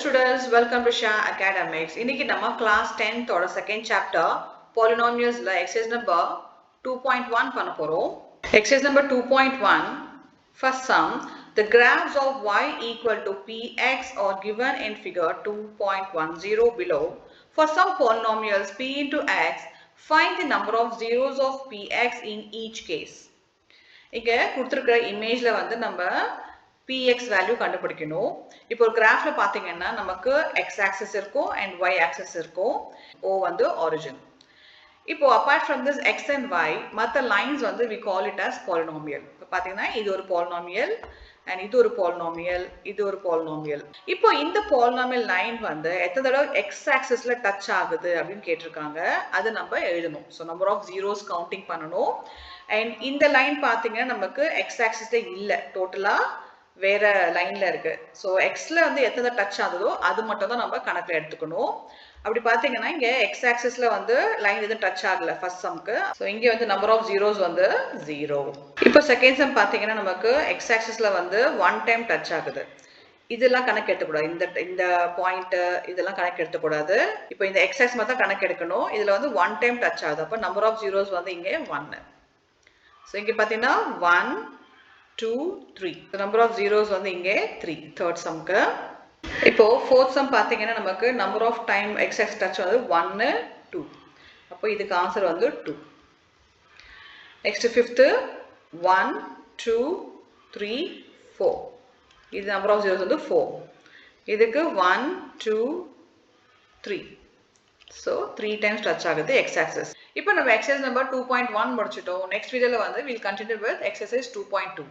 students, welcome to Shah Academics. இன்னைக்கு நம்ம class 10th ஓட second chapter polynomialsல exercise number 2.1 பண்ண போறோம். Exercise number 2.1 first sum, the graphs of y equal to px are given in figure 2.10 below. For some polynomials p into x, find the number of zeros of px in each case. இங்க கொடுத்திருக்கிற இமேஜ்ல வந்து நம்ம px value கண்டுபிடிக்கணும். இப்போ ஒரு கிராஃப்ல பாத்தீங்கன்னா நமக்கு x axis இருக்கும் and y axis இருக்கும். O வந்து origin. இப்போ apart from this x and y, மத்த lines வந்து we call it as polynomial. இப்போ பாத்தீங்கன்னா இது ஒரு polynomial and இது ஒரு polynomial, இது ஒரு polynomial. இப்போ இந்த polynomial line வந்து எத்தனை தடவை x axisல டச் ஆகுது அப்படின்னு கேட்டிருக்காங்க. அது நம்ம எழுதணும். So number of zeros counting பண்ணணும். And இந்த லைன் பாத்தீங்கன்னா நமக்கு x axisல இல்ல, டோட்டலா வேற லைன்ல இருக்கு. சோ xல வந்து எத்தனை டச் ஆகுதோ அது மட்டும் தான் நம்ம கணக்குல எடுத்துக்கணும். அப்படி பாத்தீங்கன்னா இங்க x axisல வந்து லைன் எதுவும் டச் ஆகல ஃபர்ஸ்ட் சம்க்கு. சோ இங்க வந்து நம்பர் ஆஃப் zeros வந்து 0. இப்போ செகண்ட் சம் பாத்தீங்கன்னா நமக்கு x axisல வந்து 1 டைம் டச் ஆகுது. இதெல்லாம் கணக்கு எடுத்துக்கூடாது. இந்த பாயிண்ட் இதெல்லாம் கணக்கு எடுத்துக்கூடாது. இப்போ இந்த x axis மட்டும் கணக்கு எடுக்கணும். இதுல வந்து 1 டைம் டச் ஆகுது. அப்ப நம்பர் ஆஃப் zeros வந்து இங்க 1. சோ இங்க பாத்தீங்கன்னா 1 2 3. The number of zeros வந்து இங்கே 3. Third sumக்கு. இப்போ fourth sum பாத்தீங்கன்னா நமக்கு number of time x axis touch வந்து 1 2. அப்போ இதுக்கு ஆன்சர் வந்து 2. Next fifth 1 2 3 4. இது number of zeros வந்து 4. இதுக்கு 1 2 3. So 3 times touch ஆகுது x axis. இப்போ நம்ம exercise number 2.1 முடிச்சிட்டோம். Next videoல வந்து we'll continue with exercise 2.2.